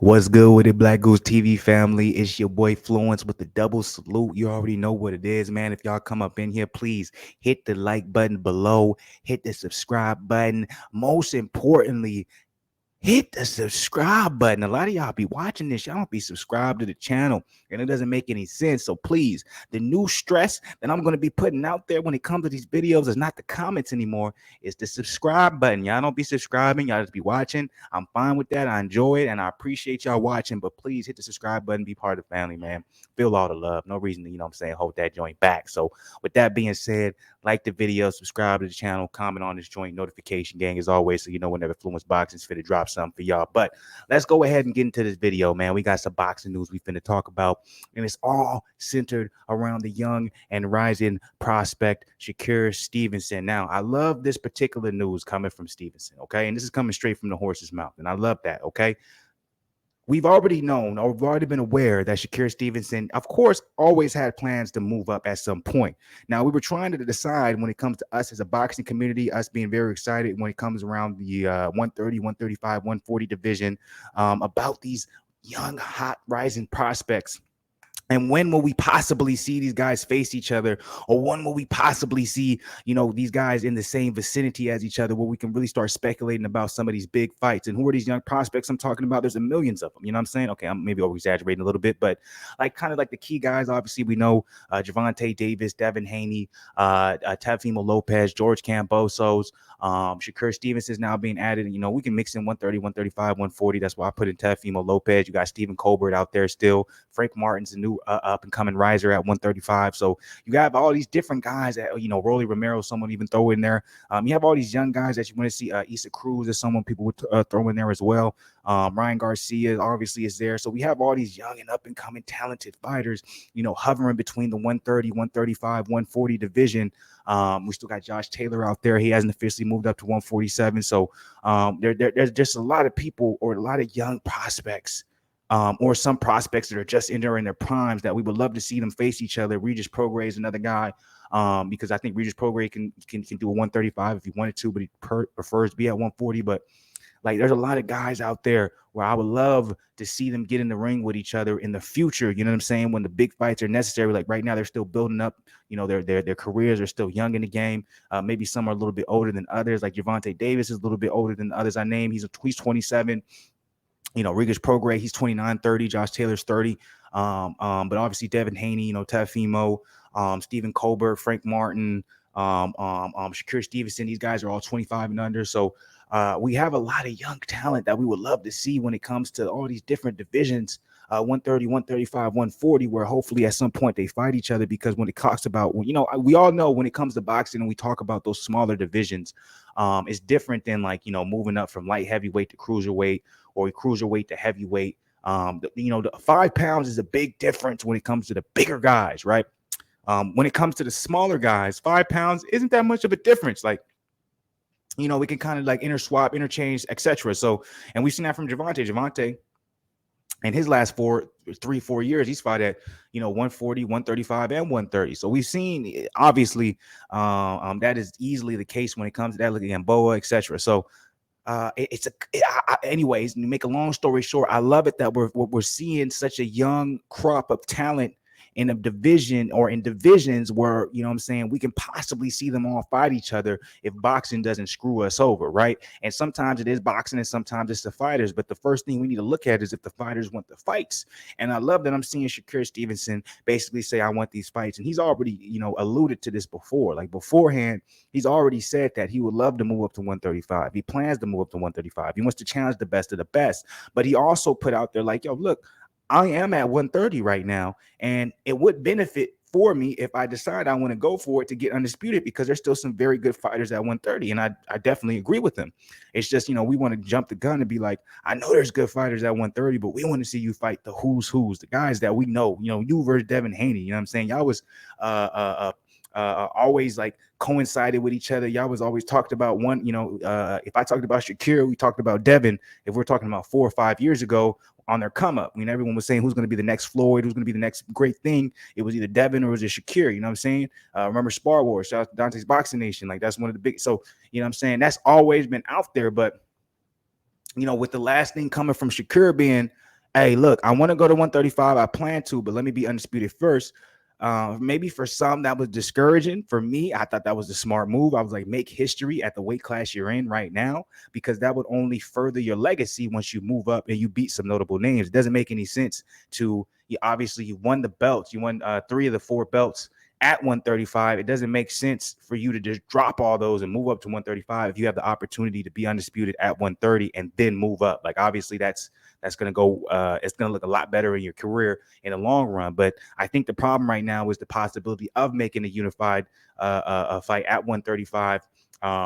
What's good with it, Black Goose TV family? It's your boy Fluence with the double salute. You already know what it is, man. If y'all come up in here, please hit the like button below, hit the subscribe button. Most importantly, hit the subscribe button. A lot of y'all be watching this, y'all don't be subscribed to the channel, and it doesn't make any sense. So please, the new stress that I'm going to be putting out there when it comes to these videos is not the comments anymore. It's the subscribe button. Y'all don't be subscribing, y'all just be watching. I'm fine with that. I enjoy it, and I appreciate y'all watching. But please hit the subscribe button, be part of the family, man. Feel all the love. No reason to, hold that joint back. So with that being said, like the video, subscribe to the channel, comment on this joint, notification gang as always, so you know whenever Fluence Boxing's fit to drop something for y'all. But let's go ahead and get into this video, man. We got some boxing news we finna talk about, and it's all centered around the young and rising prospect Shakur Stevenson. Now, I love this particular news coming from Stevenson, okay? And this is coming straight from the horse's mouth, and I love that, okay? We've already known, or we've already been aware that Shakur Stevenson, of course, always had plans to move up at some point. Now, we were trying to decide when it comes to us as a boxing community, us being very excited when it comes around the 130, 135, 140 division, about these young, hot, rising prospects. And when will we possibly see these guys face each other? Or when will we possibly see, these guys in the same vicinity as each other, where we can really start speculating about some of these big fights? And who are these young prospects I'm talking about? There's a millions of them. You know what I'm saying? Okay, I'm maybe over exaggerating a little bit, but kind of like the key guys, obviously we know Gervonta Davis, Devin Haney, Teofimo Lopez, George Kambosos, Shakur Stevenson is now being added. And, we can mix in 130, 135, 140. That's why I put in Teofimo Lopez. You got Stephen Colbert out there still. Frank Martin's a new up and coming riser at 135. So you have all these different guys that, Rolly Romero, someone even throw in there. You have all these young guys that you want to see. Issa Cruz is someone people would throw in there as well. Ryan Garcia obviously is there. So we have all these young and up and coming talented fighters, hovering between the 130, 135, 140 division. We still got Josh Taylor out there. He hasn't officially moved up to 147. So there's just a lot of people, or a lot of young prospects, or some prospects that are just entering their primes that we would love to see them face each other. Regis Prograis is another guy, because I think Regis Prograis can do a 135 if he wanted to, but he prefers to be at 140. But there's a lot of guys out there where I would love to see them get in the ring with each other in the future. You know what I'm saying? When the big fights are necessary. Like right now, they're still building up. Their careers are still young in the game. Maybe some are a little bit older than others. Like Gervonta Davis is a little bit older than others I named. He's 27. Regis Prograis, he's 29, 30. Josh Taylor's 30. But obviously Devin Haney, Teofimo, Stephen Colbert, Frank Martin, Shakur Stevenson, these guys are all 25 and under. So we have a lot of young talent that we would love to see when it comes to all these different divisions, 130, 135, 140, where hopefully at some point they fight each other. Because when it talks about, we all know when it comes to boxing and we talk about those smaller divisions, it's different than moving up from light heavyweight to cruiserweight, or cruiserweight to heavyweight. The 5 pounds is a big difference when it comes to the bigger guys, right? When it comes to the smaller guys, 5 pounds isn't that much of a difference. We can kind of interswap, interchange, etc. So, and we've seen that from Gervonta in his last 4 years, he's fought at 140, 135, and 130. So we've seen, obviously, that is easily the case when it comes to that. Look at Gamboa, etc. So anyways, to make a long story short, I love it that we're seeing such a young crop of talent in a division, or in divisions where, we can possibly see them all fight each other if boxing doesn't screw us over, right? And sometimes it is boxing and sometimes it's the fighters. But the first thing we need to look at is if the fighters want the fights. And I love that I'm seeing Shakur Stevenson basically say, I want these fights. And he's already, alluded to this before. Beforehand, he's already said that he would love to move up to 135. He plans to move up to 135. He wants to challenge the best of the best. But he also put out there yo, look, I am at 130 right now, and it would benefit for me if I decide I want to go for it to get undisputed, because there's still some very good fighters at 130, and I definitely agree with them. It's just, we want to jump the gun and be like, I know there's good fighters at 130, but we want to see you fight the who's, the guys that we know, you versus Devin Haney. You know what I'm saying? Y'all was always coincided with each other. Y'all was always talked about one, if I talked about Shakur, we talked about Devin. If we're talking about 4 or 5 years ago on their come up, everyone was saying who's going to be the next Floyd, who's going to be the next great thing. It was either Devin or it was Shakur. You know what I'm saying? Remember Spar Wars, shout out to Dante's Boxing Nation. That's one of the big. So, you know what I'm saying? That's always been out there. But, with the last thing coming from Shakur being, Hey, look, I want to go to 135. I plan to, but let me be undisputed first. Maybe for some that was discouraging. For me, I thought that was a smart move. I was like, make history at the weight class you're in right now, because that would only further your legacy once you move up and you beat some notable names. It doesn't make any sense to you. Obviously, you won the belts. You won 3 of the 4 belts at 135. It doesn't make sense for you to just drop all those and move up to 135 if you have the opportunity to be undisputed at 130 and then move up. Like, obviously, that's going to go, it's going to look a lot better in your career in the long run. But I think the problem right now is the possibility of making a unified fight at 135.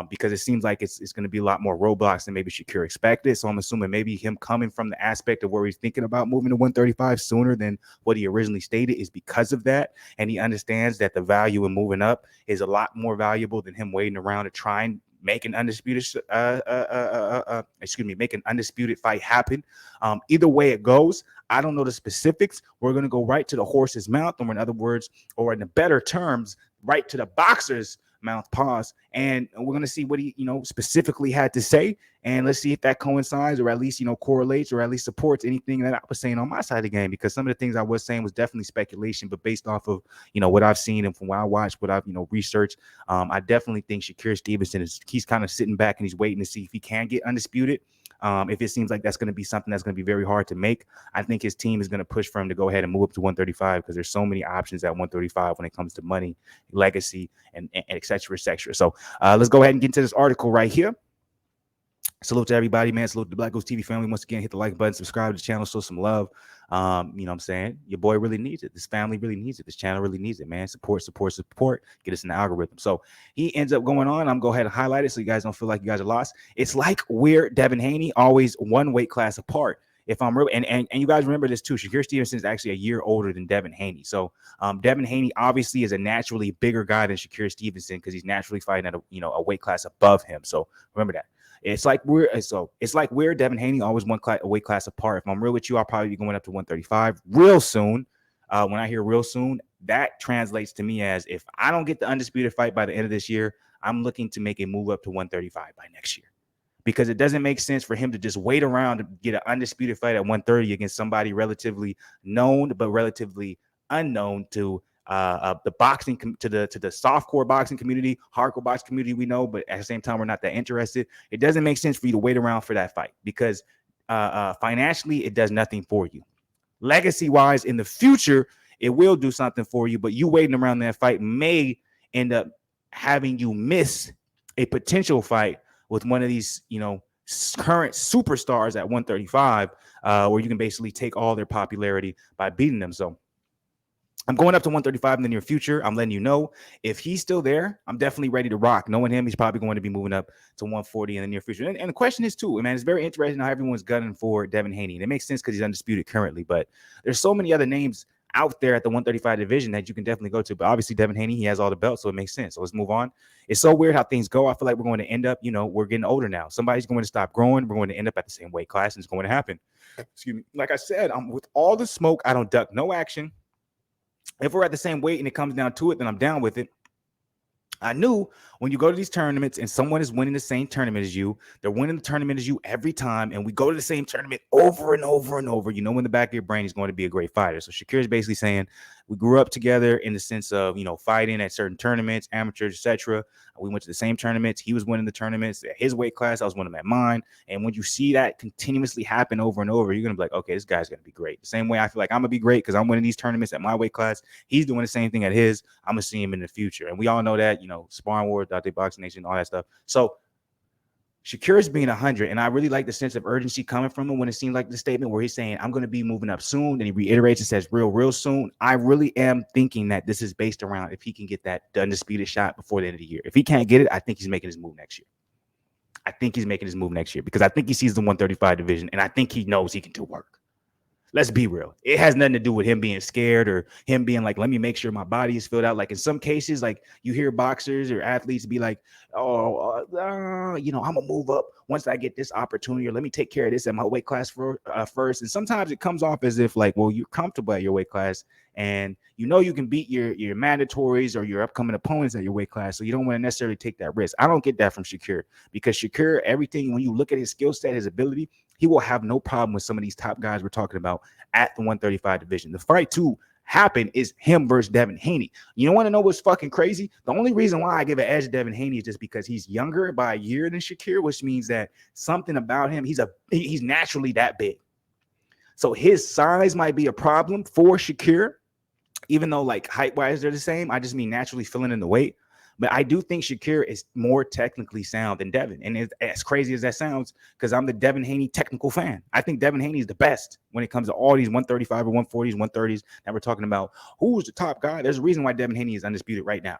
Because it seems like it's going to be a lot more roadblocks than maybe Shakur expected. So I'm assuming maybe him coming from the aspect of where he's thinking about moving to 135 sooner than what he originally stated is because of that. And he understands that the value in moving up is a lot more valuable than him waiting around to try and make an undisputed make an undisputed fight happen. Either way it goes, I don't know the specifics. We're going to go right to the horse's mouth, or in other words, or in the better terms, right to the boxer's mouth, pause, and we're going to see what he specifically had to say, and let's see if that coincides, or at least correlates, or at least supports anything that I was saying on my side of the game, because some of the things I was saying was definitely speculation, but based off of what I've seen and from what I watched, what I've researched, I definitely think Shakur Stevenson he's kind of sitting back and he's waiting to see if he can get undisputed. If it seems like that's going to be something that's going to be very hard to make, I think his team is going to push for him to go ahead and move up to 135, because there's so many options at 135 when it comes to money, legacy, and et cetera, et cetera. So let's go ahead and get into this article right here. Salute to everybody, man. Salute to the BlakGooseTV family. Once again, hit the like button, subscribe to the channel, show some love. You know what I'm saying? Your boy really needs it. This family really needs it. This channel really needs it, man. Support, support, support. Get us in the algorithm. So he ends up going on. I'm going to go ahead and highlight it so you guys don't feel like you guys are lost. It's like we're Devin Haney, always one weight class apart. If I'm real, and you guys remember this too, Shakur Stevenson is actually a year older than Devin Haney. So Devin Haney obviously is a naturally bigger guy than Shakur Stevenson, because he's naturally fighting at a weight class above him. So remember that. It's like we're Devin Haney, always a weight class apart. If I'm real with you, I'll probably be going up to 135 real soon. When I hear real soon, that translates to me as, if I don't get the undisputed fight by the end of this year, I'm looking to make a move up to 135 by next year. Because it doesn't make sense for him to just wait around to get an undisputed fight at 130 against somebody relatively known but relatively unknown to the boxing to the softcore boxing community, hardcore boxing community we know, but at the same time we're not that interested. It doesn't make sense for you to wait around for that fight, because financially it does nothing for you. Legacy wise, in the future it will do something for you, but you waiting around that fight may end up having you miss a potential fight with one of these current superstars at 135, where you can basically take all their popularity by beating them. So I'm going up to 135 in the near future. I'm letting you know, if he's still there, I'm definitely ready to rock. Knowing him, he's probably going to be moving up to 140 in the near future. And the question is too, man, it's very interesting how everyone's gunning for Devin Haney. And it makes sense because he's undisputed currently, but there's so many other names out there at the 135 division that you can definitely go to. But obviously Devin Haney, he has all the belts, so it makes sense. So let's move on. It's so weird how things go. I feel like we're going to end up, we're getting older now. Somebody's going to stop growing. We're going to end up at the same weight class, and it's going to happen. Excuse me. Like I said, I'm with all the smoke, I don't duck no action. If we're at the same weight and it comes down to it, then I'm down with it. I knew when you go to these tournaments and someone is winning the same tournament as you, they're winning the tournament as you every time, and we go to the same tournament over and over and over, in the back of your brain, he's going to be a great fighter. So Shakur is basically saying we grew up together in the sense of, fighting at certain tournaments, amateurs, etc. We went to the same tournaments. He was winning the tournaments at his weight class. I was winning at mine. And when you see that continuously happen over and over, you're going to be like, okay, this guy's going to be great. The same way I feel like I'm going to be great because I'm winning these tournaments at my weight class. He's doing the same thing at his. I'm going to see him in the future. And we all know that, Sparring Wars, Dante Boxing Nation, all that stuff. So Shakur's being 100, and I really like the sense of urgency coming from him when it seems like the statement where he's saying, I'm going to be moving up soon. And he reiterates and says, real soon. I really am thinking that this is based around if he can get that undisputed shot before the end of the year. If he can't get it, I think he's making his move next year. Because I think he sees the 135 division, and I think he knows he can do work. Let's be real. It has nothing to do with him being scared or him being like, let me make sure my body is filled out. Like in some cases, like you hear boxers or athletes be like, I'm going to move up once I get this opportunity, or let me take care of this at my weight class first. And sometimes it comes off as if like, well, you're comfortable at your weight class and you can beat your mandatories or your upcoming opponents at your weight class. So you don't want to necessarily take that risk. I don't get that from Shakur, because Shakur, everything, when you look at his skill set, his ability, he will have no problem with some of these top guys we're talking about at the 135 division. The fight to happen is him versus Devin Haney. You want to know what's fucking crazy? The only reason why I give an edge to Devin Haney is just because he's younger by a year than Shakur, which means that something about him, he's naturally that big. So his size might be a problem for Shakur, even though like height-wise they're the same. I just mean naturally filling in the weight. But I do think Shakur is more technically sound than Devin. And as crazy as that sounds, because I'm the Devin Haney technical fan. I think Devin Haney is the best when it comes to all these 135 or 140s, 130s that we're talking about. Who's the top guy? There's a reason why Devin Haney is undisputed right now.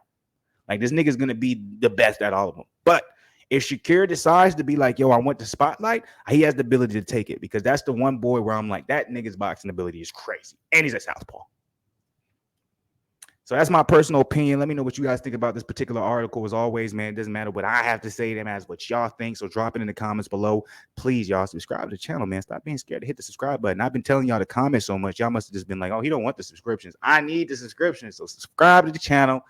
Like, this nigga's going to be the best at all of them. But if Shakur decides to be like, yo, I want the spotlight, he has the ability to take it, because that's the one boy where I'm like, that nigga's boxing ability is crazy. And he's a southpaw. So that's my personal opinion. Let me know what you guys think about this particular article. As always, man, it doesn't matter what I have to say. That matters what y'all think. So drop it in the comments below. Please, y'all, subscribe to the channel, man. Stop being scared to hit the subscribe button. I've been telling y'all to comment so much. Y'all must have just been like, oh, he don't want the subscriptions. I need the subscriptions. So subscribe to the channel.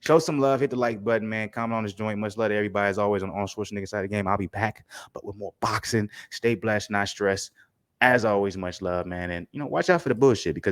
Show some love. Hit the like button, man. Comment on this joint. Much love to everybody. As always, on the Arnold Schwarzenegger side of the game. I'll be back, but with more boxing. Stay blessed, not stressed. As always, much love, man. And, watch out for the bullshit, because